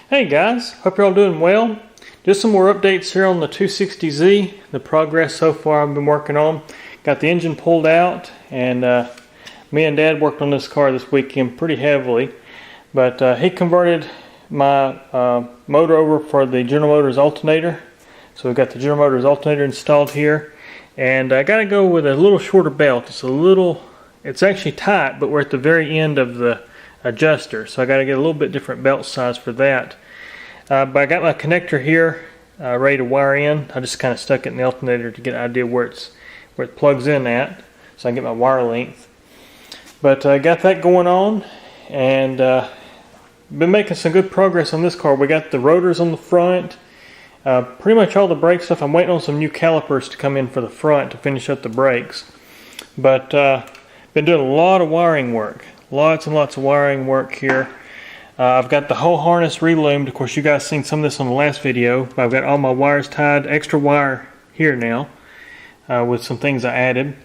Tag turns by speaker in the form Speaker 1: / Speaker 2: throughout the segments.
Speaker 1: Hey guys, hope you're all doing well. Just some more updates here on the 260Z, the progress so far I've been working on. Got the engine pulled out, and me and Dad worked on this car this weekend pretty heavily. But he converted my motor over for the General Motors alternator. So we've got the General Motors alternator installed here. And I got to go with a little shorter belt. It's actually tight, but we're at the very end of the adjuster, so I got to get a little bit different belt size for that. But I got my connector here ready to wire in. I just kind of stuck it in the alternator to get an idea where it plugs in at, so I can get my wire length. But I got that going on, and been making some good progress on this car. We got the rotors on the front, pretty much all the brake stuff. I'm waiting on some new calipers to come in for the front to finish up the brakes. But been doing a lot of wiring work. Lots and lots of wiring work here. I've got the whole harness reloomed. Of course, you guys seen some of this on the last video. But I've got all my wires tied, extra wire here now with some things I added.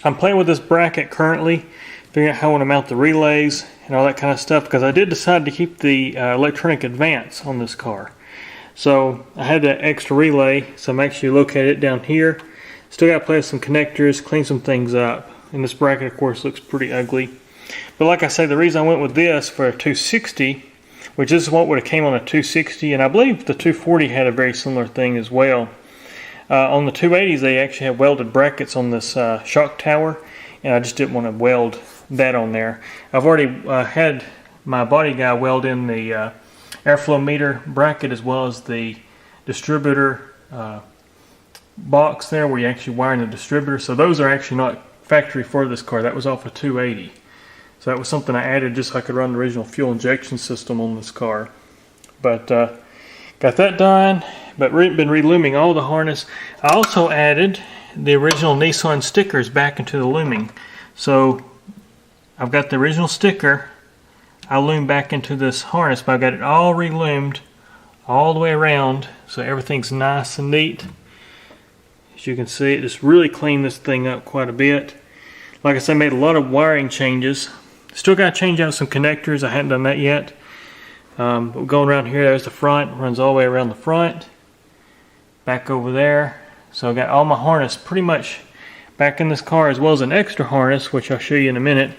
Speaker 1: I'm playing with this bracket currently, figuring out how I want to mount the relays and all that kind of stuff, because I did decide to keep the electronic advance on this car. So I had that extra relay, so I'm actually located it down here. Still got to play with some connectors, clean some things up. And this bracket, of course, looks pretty ugly. But like I say, the reason I went with this for a 260, which is what would have came on a 260, and I believe the 240 had a very similar thing as well. On the 280s, they actually have welded brackets on this shock tower, and I just didn't want to weld that on there. I've already had my body guy weld in the airflow meter bracket as well as the distributor box there where you actually wire in the distributor. So those are actually not factory for this car. That was off a 280. So that was something I added just so I could run the original fuel injection system on this car. But got that done, but been relooming all the harness. I also added the original Nissan stickers back into the looming. So I've got the original sticker I loomed back into this harness, but I've got it all reloomed all the way around, so everything's nice and neat. As you can see, it just really cleaned this thing up quite a bit. Like I said, I made a lot of wiring changes. Still got to change out some connectors. I hadn't done that yet. But we're going around here. There's the front. Runs all the way around the front. Back over there. So I got all my harness pretty much back in this car, as well as an extra harness, which I'll show you in a minute.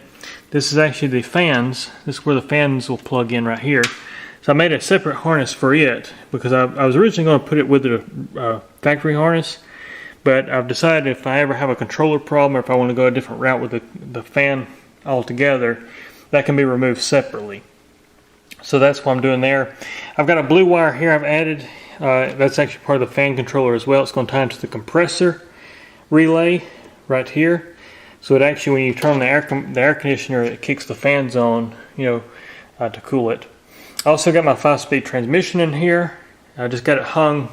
Speaker 1: This is actually the fans. This is where the fans will plug in right here. So I made a separate harness for it, because I was originally going to put it with the factory harness. But I've decided if I ever have a controller problem, or if I want to go a different route with the fan altogether, that can be removed separately. So that's what I'm doing there. I've got a blue wire here I've added. That's actually part of the fan controller as well. It's going to tie into the compressor relay right here. So it actually, when you turn on the air conditioner, it kicks the fans on, to cool it. I also got my 5-speed transmission in here. I just got it hung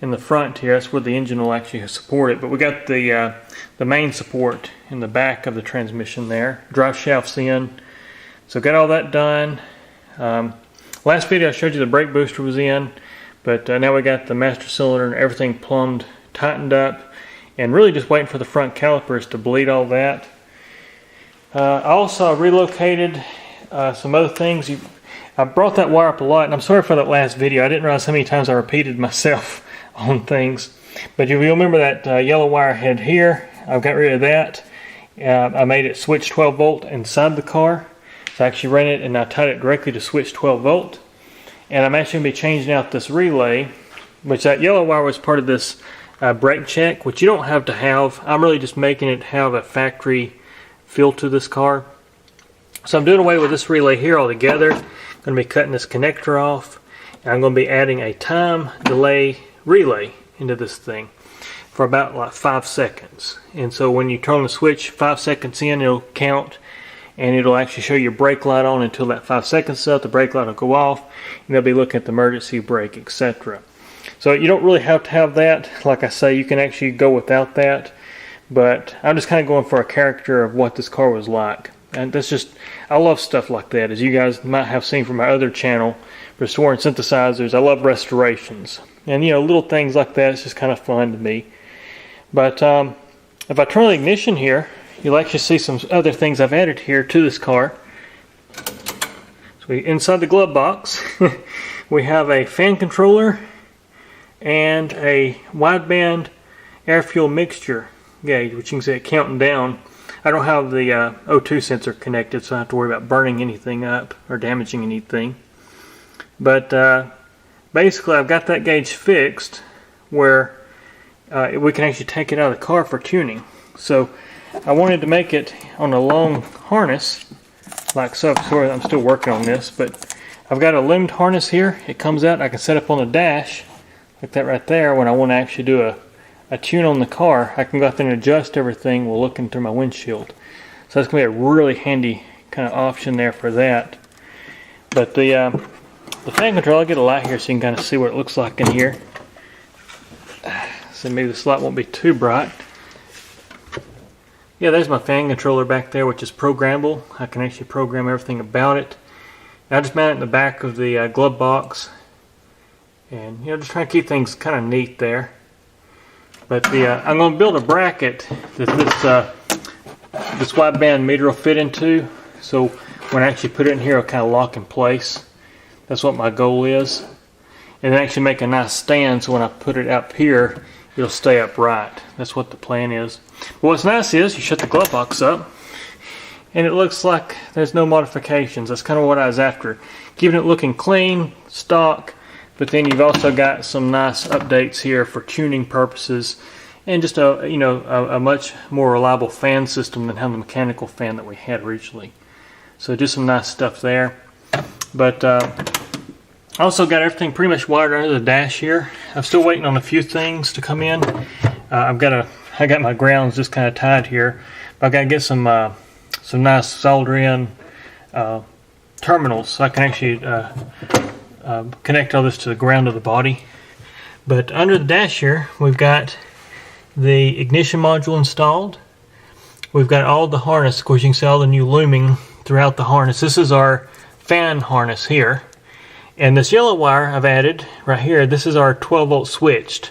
Speaker 1: in the front here. That's where the engine will actually support it. But we got the main support in the back of the transmission there. Drive shaft's in. So got all that done. Last video I showed you the brake booster was in, but now we got the master cylinder and everything plumbed, tightened up, and really just waiting for the front calipers to bleed all that. I also relocated some other things. I brought that wire up a lot, and I'm sorry for that last video. I didn't realize how many times I repeated myself on things. But you'll remember that yellow wire head here. I've got rid of that. I made it switch 12 volt inside the car. So I actually ran it and I tied it directly to switch 12 volt. And I'm actually going to be changing out this relay, which that yellow wire was part of this brake check, which you don't have to have. I'm really just making it have a factory feel to this car. So I'm doing away with this relay here altogether. I'm going to be cutting this connector off. And I'm going to be adding a time delay relay into this thing for about like 5 seconds. And so when you turn the switch 5 seconds in, it'll count, and it'll actually show your brake light on until that 5 seconds is up. The brake light will go off, and they'll be looking at the emergency brake, etc. So you don't really have to have that. Like I say, you can actually go without that, but I'm just kind of going for a character of what this car was like. And that's just, I love stuff like that. As you guys might have seen from my other channel, Restoring Synthesizers, I love restorations. And little things like that, it's just kind of fun to me. But if I turn the ignition here, you'll actually see some other things I've added here to this car. So So inside the glove box, we have a fan controller and a wideband air fuel mixture gauge, which you can see it counting down. I don't have the O2 sensor connected, so I don't have to worry about burning anything up or damaging anything. But basically I've got that gauge fixed where we can actually take it out of the car for tuning. So I wanted to make it on a long harness like so. Sorry, I'm still working on this, but I've got a loomed harness here. It comes out, I can set up on the dash like that right there. When I want to actually do a tune on the car, I can go out there and adjust everything while looking through my windshield. So that's going to be a really handy kind of option there for that. But the fan control, I'll get a light here so you can kind of see what it looks like in here. So maybe this light won't be too bright. Yeah, there's my fan controller back there, which is programmable. I can actually program everything about it. I just mount it in the back of the glove box, and just trying to keep things kind of neat there. But I'm going to build a bracket that this wideband meter will fit into, so when I actually put it in here, it'll kind of lock in place. That's what my goal is. And then actually make a nice stand, so when I put it up here, it'll stay upright. That's what the plan is. But what's nice is you shut the glove box up, and it looks like there's no modifications. That's kind of what I was after, keeping it looking clean, stock. But then you've also got some nice updates here for tuning purposes, and just a much more reliable fan system than the mechanical fan that we had originally. So just some nice stuff there. But I also got everything pretty much wired under the dash here. I'm still waiting on a few things to come in. I got my grounds just kind of tied here. But I got to get some nice solder-in terminals so I can actually connect all this to the ground of the body. But under the dash here, we've got the ignition module installed. We've got all the harness. Of course, you can see all the new looming throughout the harness. This is our fan harness here. And this yellow wire I've added right here, this is our 12-volt switched,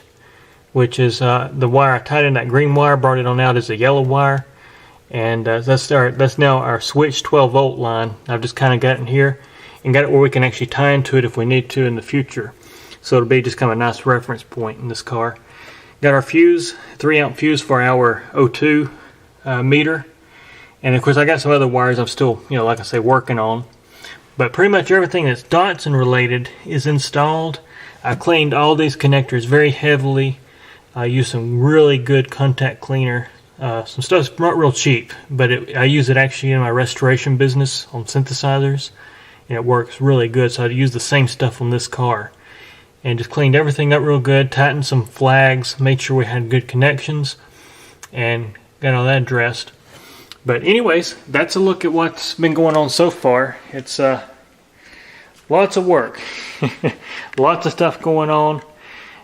Speaker 1: which is the wire I tied in that green wire, brought it on out as a yellow wire. And that's now our switched 12-volt line. I've just kind of got it in here and got it where we can actually tie into it if we need to in the future. So it'll be just kind of a nice reference point in this car. Got our fuse, 3-amp fuse for our O2 meter. And of course I got some other wires I'm still, like I say, working on. But pretty much everything that's Datsun related is installed. I cleaned all these connectors very heavily. I used some really good contact cleaner. Some stuff's not real cheap, but I use it actually in my restoration business on synthesizers, and it works really good. So I used the same stuff on this car, and just cleaned everything up real good, tightened some flags, made sure we had good connections, and got all that addressed. But anyways, that's a look at what's been going on so far. It's lots of work, lots of stuff going on,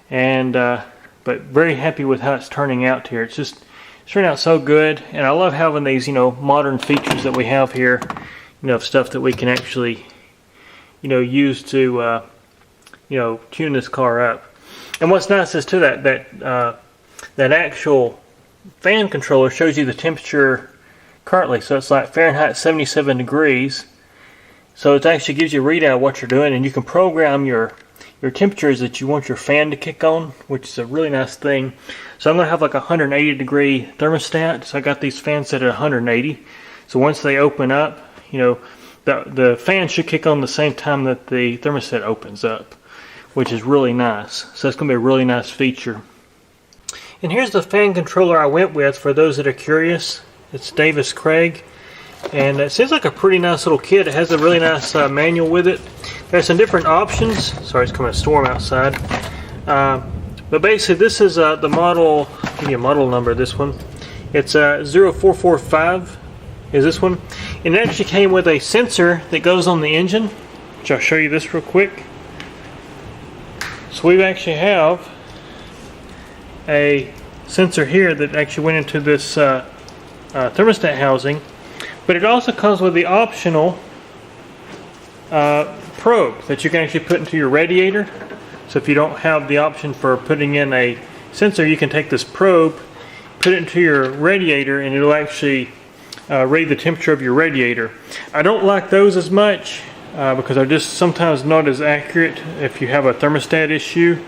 Speaker 1: and but very happy with how it's turning out here. It's turned out so good, and I love having these modern features that we have here, stuff that we can actually use to tune this car up. And what's nice is too that actual fan controller shows you the temperature currently. So it's like Fahrenheit 77 degrees. So it actually gives you a readout of what you're doing, and you can program your temperatures that you want your fan to kick on, which is a really nice thing. So I'm going to have like a 180 degree thermostat. So I got these fans set at 180. So once they open up, the fan should kick on the same time that the thermostat opens up, which is really nice. So it's going to be a really nice feature. And here's the fan controller I went with for those that are curious. It's Davis Craig, and it seems like a pretty nice little kit. It has a really nice manual with it. There's some different options. Sorry, it's coming a storm outside. But basically, this is the model. I'll give you a model number. This one, it's 0445. Is this one? And it actually came with a sensor that goes on the engine, which I'll show you this real quick. So we actually have a sensor here that actually went into this thermostat housing, but it also comes with the optional probe that you can actually put into your radiator. So if you don't have the option for putting in a sensor, you can take this probe, put it into your radiator, and it'll actually read the temperature of your radiator. I don't like those as much. because they're just sometimes not as accurate if you have a thermostat issue.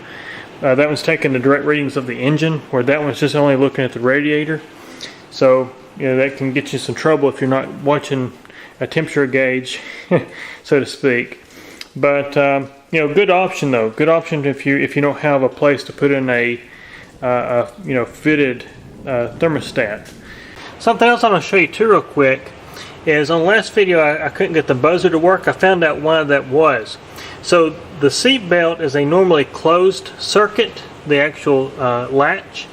Speaker 1: That one's taking the direct readings of the engine, where that one's just only looking at the radiator. So that can get you some trouble if you're not watching a temperature gauge, so to speak. But good option though. Good option if you don't have a place to put in a fitted thermostat. Something else I'm going to show you too real quick is on the last video I couldn't get the buzzer to work. I found out why that was. So the seat belt is a normally closed circuit, the actual latch.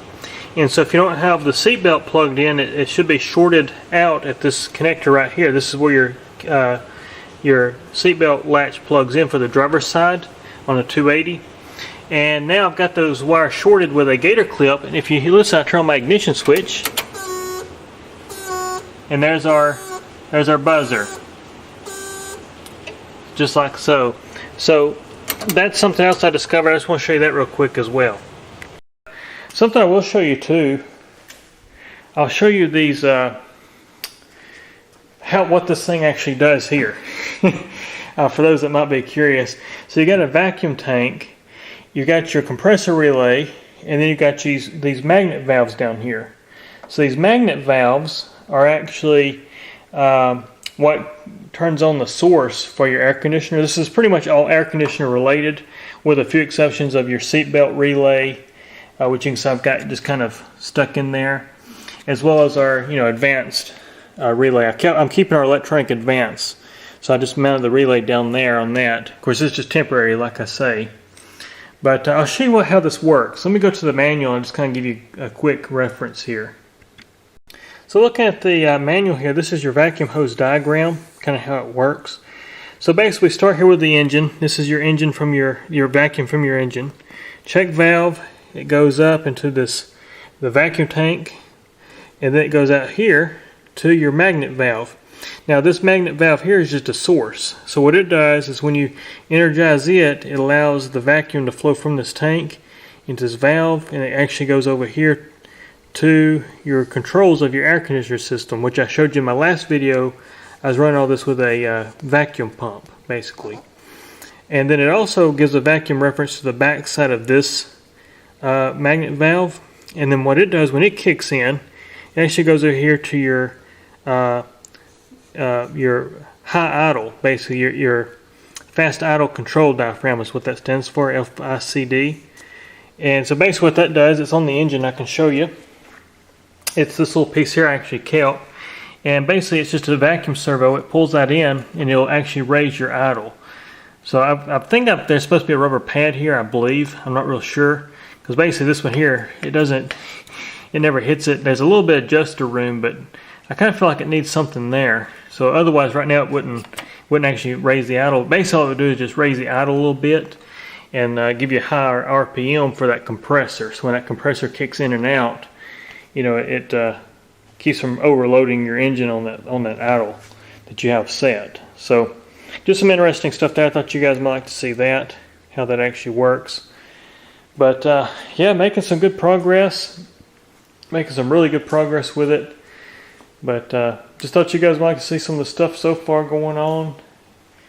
Speaker 1: And so if you don't have the seat belt plugged in, it should be shorted out at this connector right here. This is where your seat belt latch plugs in for the driver's side on a 280. And now I've got those wires shorted with a gator clip. And if you listen, I turn on my ignition switch, and there's our buzzer, just like so. So that's something else I discovered. I just want to show you that real quick as well. Something I will show you too, I'll show you these what this thing actually does here. For those that might be curious. So you got a vacuum tank, you got your compressor relay, and then you got these magnet valves down here. So these magnet valves are actually what turns on the source for your air conditioner. This is pretty much all air conditioner related, with a few exceptions of your seatbelt relay, which you can see I've got just kind of stuck in there, as well as our advanced relay. I'm keeping our electronic advanced, so I just mounted the relay down there on that. Of course, it's just temporary, like I say. But I'll show you how this works. Let me go to the manual and just kind of give you a quick reference here. So looking at the manual here, this is your vacuum hose diagram, kind of how it works. So basically, we start here with the engine. This is your engine from your vacuum from your engine. Check valve. It goes up into the vacuum tank, and then it goes out here to your magnet valve. Now this magnet valve here is just a source. So what it does is when you energize it, it allows the vacuum to flow from this tank into this valve, and it actually goes over here to your controls of your air conditioner system, which I showed you in my last video. I was running all this with a vacuum pump, basically. And then it also gives a vacuum reference to the back side of this magnet valve, and then what it does when it kicks in, it actually goes over here to your high idle, basically your fast idle control diaphragm is what that stands for, FICD. And so basically what that does, it's on the engine. I can show you. It's this little piece here I actually kept, and basically it's just a vacuum servo. It pulls that in and it'll actually raise your idle. So I think there's supposed to be a rubber pad here, I believe. I'm not real sure. Because basically this one here, it never hits it. There's a little bit of adjuster room, but I kind of feel like it needs something there. So otherwise right now it wouldn't actually raise the idle. Basically all it would do is just raise the idle a little bit and give you a higher RPM for that compressor. So when that compressor kicks in and out, it keeps from overloading your engine on that idle that you have set. So just some interesting stuff there. I thought you guys might like to see that, how that actually works. But yeah, making some good progress, making some really good progress with it. But just thought you guys might like to see some of the stuff so far going on.